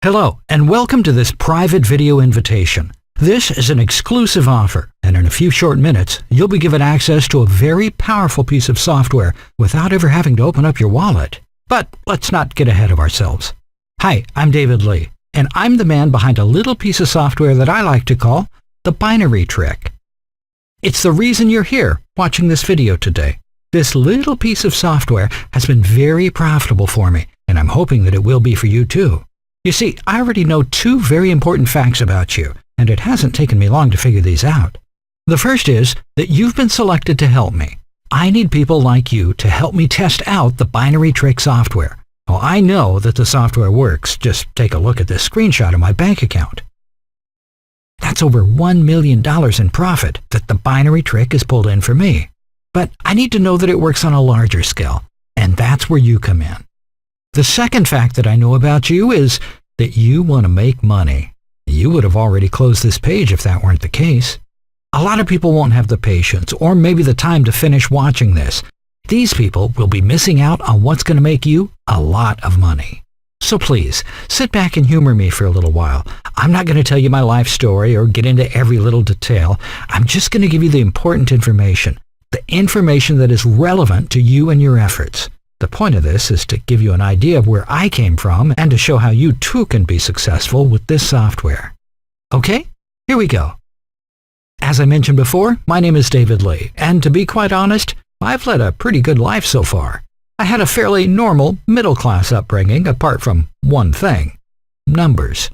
Hello, and welcome to this private video invitation. This is an exclusive offer, and in a few short minutes, you'll be given access to a very powerful piece of software without ever having to open up your wallet. But let's not get ahead of ourselves. Hi, I'm David Lee, and I'm the man behind a little piece of software that I like to call the binary trick. It's the reason you're here watching this video today. This little piece of software has been very profitable for me, and I'm hoping that it will be for you too. You see, I already know two very important facts about you, and it hasn't taken me long to figure these out. The first is that you've been selected to help me. I need people like you to help me test out the binary trick software. Well, I know that the software works. Just take a look at this screenshot of my bank account. That's over $1 million in profit that the binary trick has pulled in for me. But I need to know that it works on a larger scale, and that's where you come in. The second fact that I know about you is that you want to make money. You would have already closed this page if that weren't the case. A lot of people won't have the patience or maybe the time to finish watching this. These people will be missing out on what's going to make you a lot of money. So please, sit back and humor me for a little while. I'm not going to tell you my life story or get into every little detail. I'm just going to give you the important information, the information that is relevant to you and your efforts. The point of this is to give you an idea of where I came from and to show how you too can be successful with this software. Okay, here we go. As I mentioned before, my name is David Lee, and to be quite honest, I've led a pretty good life so far. I had a fairly normal, middle-class upbringing apart from one thing: numbers.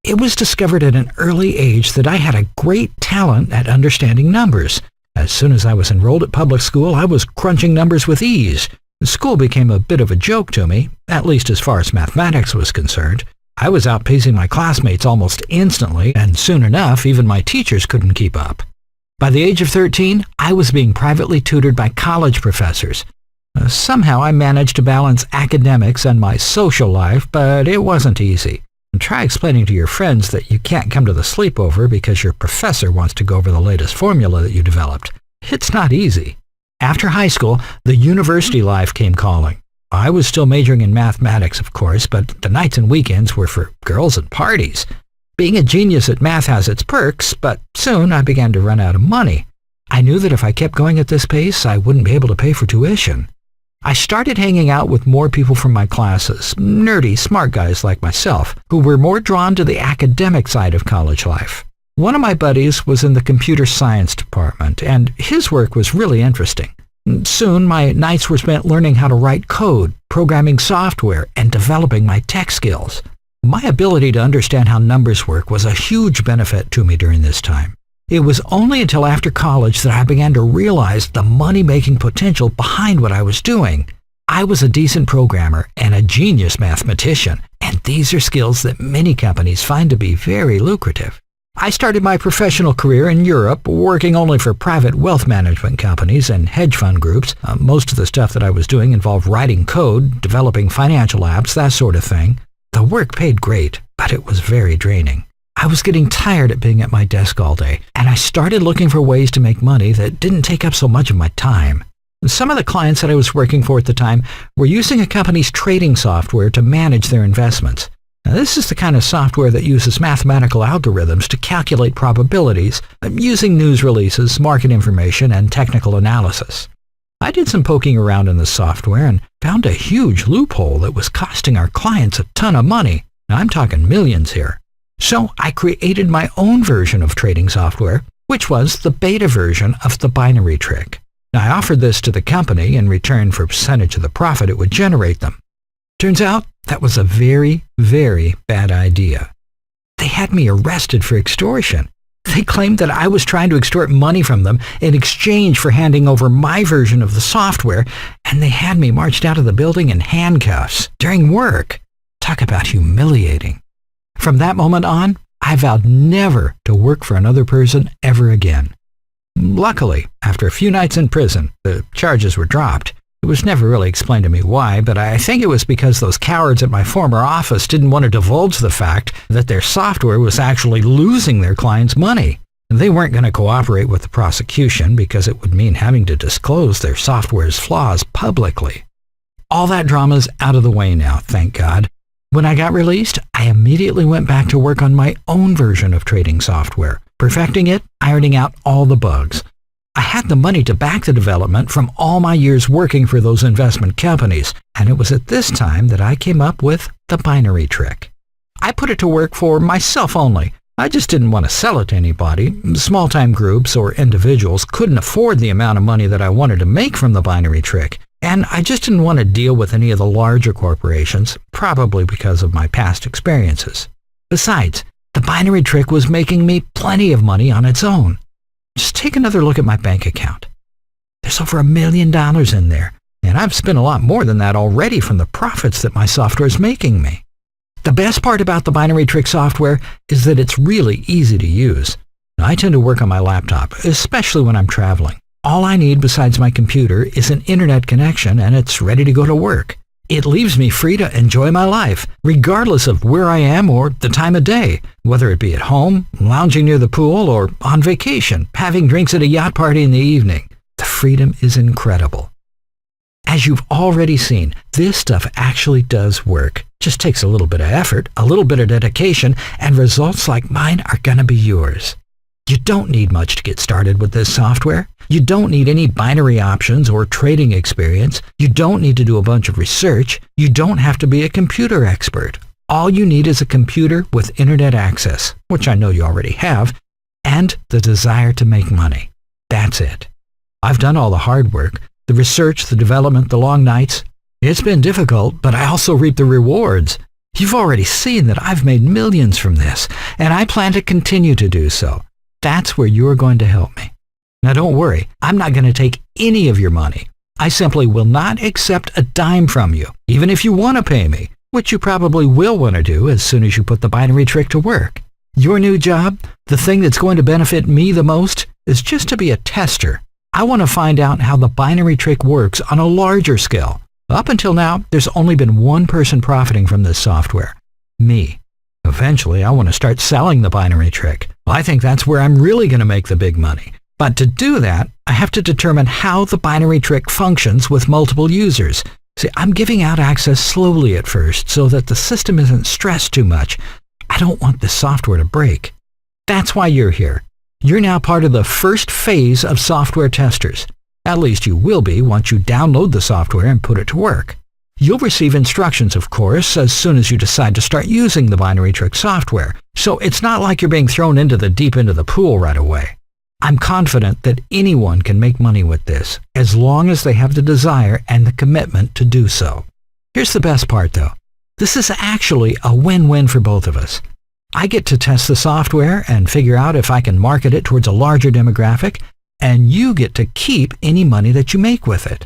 It was discovered at an early age that I had a great talent at understanding numbers. As soon as I was enrolled at public school, I was crunching numbers with ease. School became a bit of a joke to me, at least as far as mathematics was concerned. I was outpacing my classmates almost instantly, and soon enough, even my teachers couldn't keep up. By the age of 13, I was being privately tutored by college professors. Somehow I managed to balance academics and my social life, but it wasn't easy. Try explaining to your friends that you can't come to the sleepover because your professor wants to go over the latest formula that you developed. It's not easy. After high school, the university life came calling. I was still majoring in mathematics, of course, but the nights and weekends were for girls and parties. Being a genius at math has its perks, but soon I began to run out of money. I knew that if I kept going at this pace, I wouldn't be able to pay for tuition. I started hanging out with more people from my classes, nerdy, smart guys like myself, who were more drawn to the academic side of college life. One of my buddies was in the computer science department, and his work was really interesting. Soon, my nights were spent learning how to write code, programming software, and developing my tech skills. My ability to understand how numbers work was a huge benefit to me during this time. It was only until after college that I began to realize the money-making potential behind what I was doing. I was a decent programmer and a genius mathematician, and these are skills that many companies find to be very lucrative. I started my professional career in Europe, working only for private wealth management companies and hedge fund groups. Most of the stuff that I was doing involved writing code, developing financial apps, that sort of thing. The work paid great, but it was very draining. I was getting tired at being at my desk all day, and I started looking for ways to make money that didn't take up so much of my time. Some of the clients that I was working for at the time were using a company's trading software to manage their investments. Now, this is the kind of software that uses mathematical algorithms to calculate probabilities using news releases, market information, and technical analysis. I did some poking around in the software and found a huge loophole that was costing our clients a ton of money. Now, I'm talking millions here. So I created my own version of trading software, which was the beta version of the binary trick. Now, I offered this to the company in return for a percentage of the profit it would generate them. Turns out that was a very, very bad idea. They had me arrested for extortion. They claimed that I was trying to extort money from them in exchange for handing over my version of the software, and they had me marched out of the building in handcuffs during work. Talk about humiliating. From that moment on, I vowed never to work for another person ever again. Luckily, after a few nights in prison, the charges were dropped. It was never really explained to me why, but I think it was because those cowards at my former office didn't want to divulge the fact that their software was actually losing their clients' money. They weren't going to cooperate with the prosecution because it would mean having to disclose their software's flaws publicly. All that drama's out of the way now, thank God. When I got released, I immediately went back to work on my own version of trading software, perfecting it, ironing out all the bugs. I had the money to back the development from all my years working for those investment companies, and it was at this time that I came up with the binary trick. I put it to work for myself only. I just didn't want to sell it to anybody. Small-time groups or individuals couldn't afford the amount of money that I wanted to make from the binary trick, and I just didn't want to deal with any of the larger corporations, probably because of my past experiences. Besides, the binary trick was making me plenty of money on its own. Just take another look at my bank account. There's over $1 million in there, and I've spent a lot more than that already from the profits that my software is making me. The best part about the binary trick software is that it's really easy to use. I tend to work on my laptop, especially when I'm traveling. All I need besides my computer is an internet connection, and it's ready to go to work. It leaves me free to enjoy my life, regardless of where I am or the time of day, whether it be at home, lounging near the pool, or on vacation, having drinks at a yacht party in the evening. The freedom is incredible. As you've already seen, this stuff actually does work. Just takes a little bit of effort, a little bit of dedication, and results like mine are going to be yours. You don't need much to get started with this software. You don't need any binary options or trading experience. You don't need to do a bunch of research. You don't have to be a computer expert. All you need is a computer with internet access, which I know you already have, and the desire to make money. That's it. I've done all the hard work, the research, the development, the long nights. It's been difficult, but I also reap the rewards. You've already seen that I've made millions from this, and I plan to continue to do so. That's where you're going to help me. Now don't worry, I'm not going to take any of your money. I simply will not accept a dime from you, even if you want to pay me, which you probably will want to do as soon as you put the binary trick to work. Your new job, the thing that's going to benefit me the most, is just to be a tester. I want to find out how the binary trick works on a larger scale. Up until now, there's only been one person profiting from this software, me. Eventually, I want to start selling the binary trick. I think that's where I'm really going to make the big money. But to do that, I have to determine how the binary trick functions with multiple users. See, I'm giving out access slowly at first so that the system isn't stressed too much. I don't want this software to break. That's why you're here. You're now part of the first phase of software testers. At least you will be once you download the software and put it to work. You'll receive instructions, of course, as soon as you decide to start using the binary trick software, so it's not like you're being thrown into the deep end of the pool right away. I'm confident that anyone can make money with this, as long as they have the desire and the commitment to do so. Here's the best part, though. This is actually a win-win for both of us. I get to test the software and figure out if I can market it towards a larger demographic, and you get to keep any money that you make with it.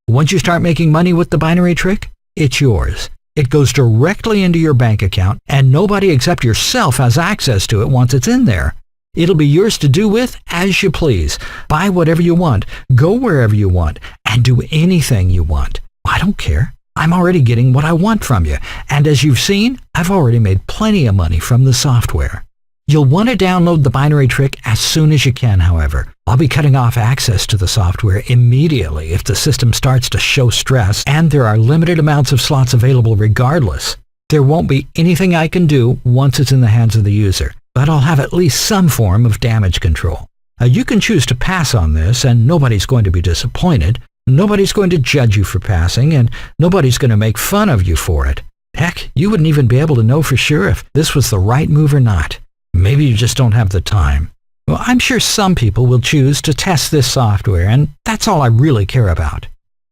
Once you start making money with the binary trick, it's yours. It goes directly into your bank account, and nobody except yourself has access to it once it's in there. It'll be yours to do with as you please. Buy whatever you want, go wherever you want, and do anything you want. I don't care. I'm already getting what I want from you, and as you've seen, I've already made plenty of money from the software. You'll want to download the binary trick as soon as you can, however. I'll be cutting off access to the software immediately if the system starts to show stress, and there are limited amounts of slots available regardless. There won't be anything I can do once it's in the hands of the user, but I'll have at least some form of damage control. You can choose to pass on this, and nobody's going to be disappointed. Nobody's going to judge you for passing, and nobody's going to make fun of you for it. Heck, you wouldn't even be able to know for sure if this was the right move or not. Maybe you just don't have the time. Well, I'm sure some people will choose to test this software, and that's all I really care about.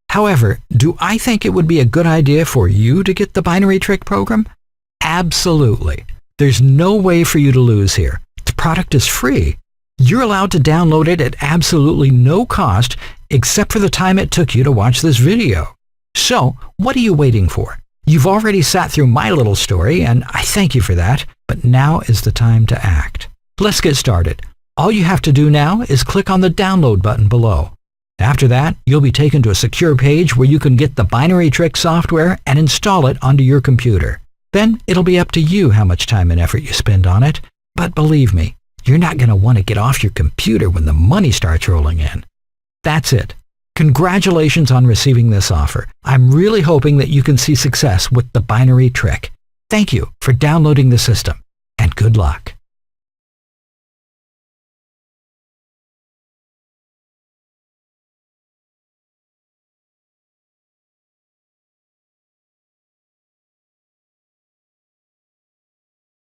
However, do I think it would be a good idea for you to get the binary trick program? Absolutely. There's no way for you to lose here. The product is free. You're allowed to download it at absolutely no cost, except for the time it took you to watch this video. So, what are you waiting for? You've already sat through my little story, and I thank you for that, but now is the time to act. Let's get started. All you have to do now is click on the download button below. After that, you'll be taken to a secure page where you can get the binary trick software and install it onto your computer. Then it'll be up to you how much time and effort you spend on it, but believe me, you're not going to want to get off your computer when the money starts rolling in. That's it. Congratulations on receiving this offer. I'm really hoping that you can see success with the binary trick. Thank you for downloading the system, and good luck.